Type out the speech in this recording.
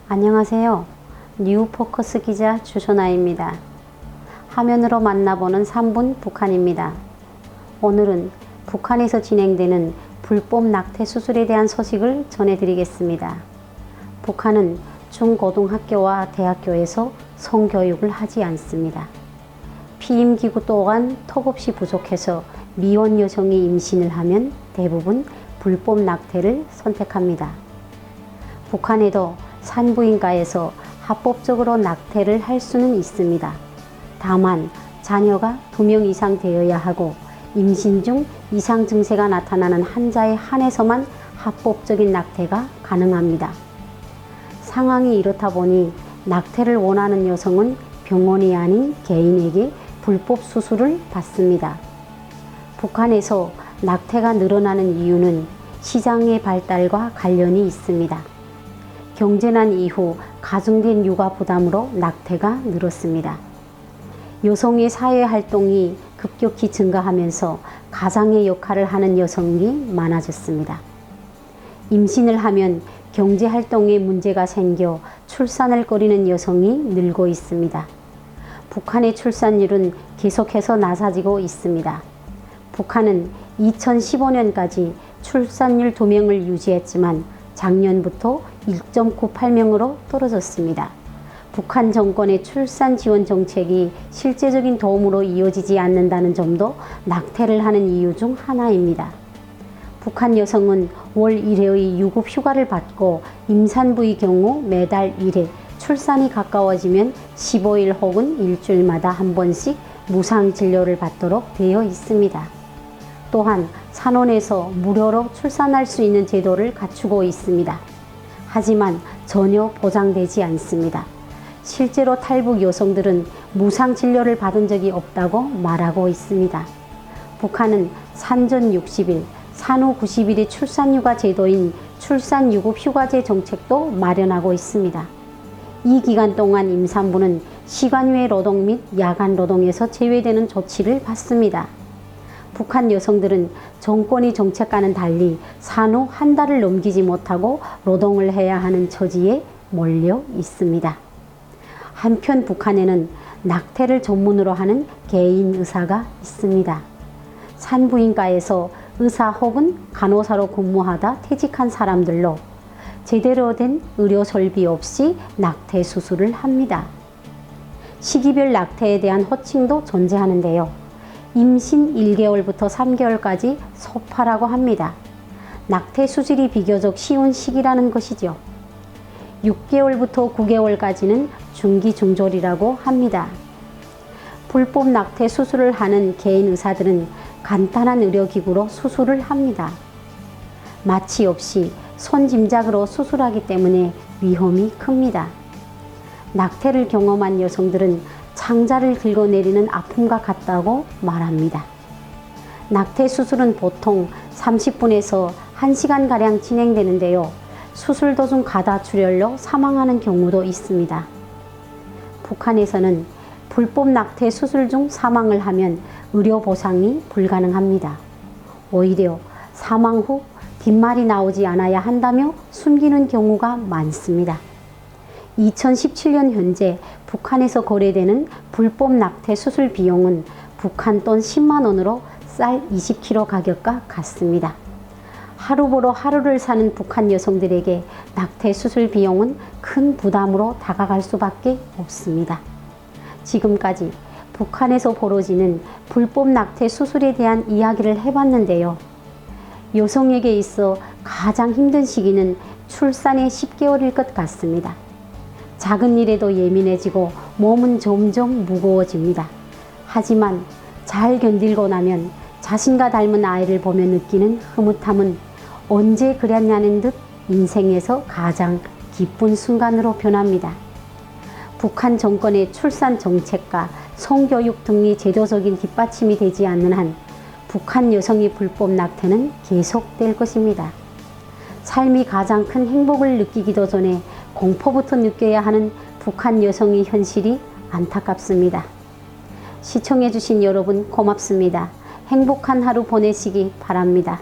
안녕하세요. 뉴포커스 기자 주선아입니다. 화면으로 만나보는 3분 북한입니다. 오늘은 북한에서 진행되는 불법 낙태 수술에 대한 소식을 전해드리겠습니다. 북한은 중고등학교와 대학교에서 성교육을 하지 않습니다. 피임기구 또한 턱없이 부족해서 미혼 여성이 임신을 하면 대부분 불법 낙태를 선택합니다. 북한에도 산부인과에서 합법적으로 낙태를 할 수는 있습니다. 다만 자녀가 2명 이상 되어야 하고 임신 중 이상 증세가 나타나는 환자에 한해서만 합법적인 낙태가 가능합니다. 상황이 이렇다 보니 낙태를 원하는 여성은 병원이 아닌 개인에게 불법 수술을 받습니다. 북한에서 낙태가 늘어나는 이유는 시장의 발달과 관련이 있습니다. 경제난 이후 가중된 육아 부담으로 낙태가 늘었습니다. 여성의 사회활동이 급격히 증가하면서 가장의 역할을 하는 여성이 많아졌습니다. 임신을 하면 경제활동에 문제가 생겨 출산을 꺼리는 여성이 늘고 있습니다. 북한의 출산율은 계속해서 낮아지고 있습니다. 북한은 2015년까지 출산율 2명을 유지했지만 작년부터 1.98명으로 떨어졌습니다. 북한 정권의 출산 지원 정책이 실제적인 도움으로 이어지지 않는다는 점도 낙태를 하는 이유 중 하나입니다. 북한 여성은 월 1회의 유급 휴가를 받고 임산부의 경우 매달 1회, 출산이 가까워지면 15일 혹은 일주일마다 한 번씩 무상 진료를 받도록 되어 있습니다. 또한 산원에서 무료로 출산할 수 있는 제도를 갖추고 있습니다. 하지만 전혀 보장되지 않습니다. 실제로 탈북 여성들은 무상 진료를 받은 적이 없다고 말하고 있습니다. 북한은 산전 60일, 산후 90일의 출산휴가 제도인 출산유급휴가제 정책도 마련하고 있습니다. 이 기간 동안 임산부는 시간외 노동 및 야간 노동에서 제외되는 조치를 받습니다. 북한 여성들은 정권이 정책과는 달리 산후 한 달을 넘기지 못하고 노동을 해야 하는 처지에 몰려 있습니다. 한편 북한에는 낙태를 전문으로 하는 개인 의사가 있습니다. 산부인과에서 의사 혹은 간호사로 근무하다 퇴직한 사람들로 제대로 된 의료 설비 없이 낙태 수술을 합니다. 시기별 낙태에 대한 호칭도 존재하는데요. 임신 1개월부터 3개월까지 소파라고 합니다. 낙태 수술이 비교적 쉬운 시기라는 것이죠. 6개월부터 9개월까지는 중기중졸이라고 합니다. 불법 낙태 수술을 하는 개인 의사들은 간단한 의료기구로 수술을 합니다. 마취 없이 손짐작으로 수술하기 때문에 위험이 큽니다. 낙태를 경험한 여성들은 창자를 긁어내리는 아픔과 같다고 말합니다. 낙태 수술은 보통 30분에서 1시간가량 진행되는데요. 수술 도중 가다출혈로 사망하는 경우도 있습니다. 북한에서는 불법 낙태 수술 중 사망을 하면 의료 보상이 불가능합니다. 오히려 사망 후 뒷말이 나오지 않아야 한다며 숨기는 경우가 많습니다. 2017년 현재 북한에서 거래되는 불법 낙태 수술 비용은 북한 돈 10만 원으로 쌀 20kg 가격과 같습니다. 하루 보러 하루를 사는 북한 여성들에게 낙태 수술 비용은 큰 부담으로 다가갈 수밖에 없습니다. 지금까지 북한에서 벌어지는 불법 낙태 수술에 대한 이야기를 해봤는데요. 여성에게 있어 가장 힘든 시기는 출산의 10개월일 것 같습니다. 작은 일에도 예민해지고 몸은 점점 무거워집니다. 하지만 잘 견디고 나면 자신과 닮은 아이를 보며 느끼는 흐뭇함은 언제 그랬냐는 듯 인생에서 가장 기쁜 순간으로 변합니다. 북한 정권의 출산 정책과 성교육 등이 제도적인 뒷받침이 되지 않는 한 북한 여성의 불법 낙태는 계속될 것입니다. 삶이 가장 큰 행복을 느끼기도 전에 공포부터 느껴야 하는 북한 여성의 현실이 안타깝습니다. 시청해주신 여러분 고맙습니다. 행복한 하루 보내시기 바랍니다.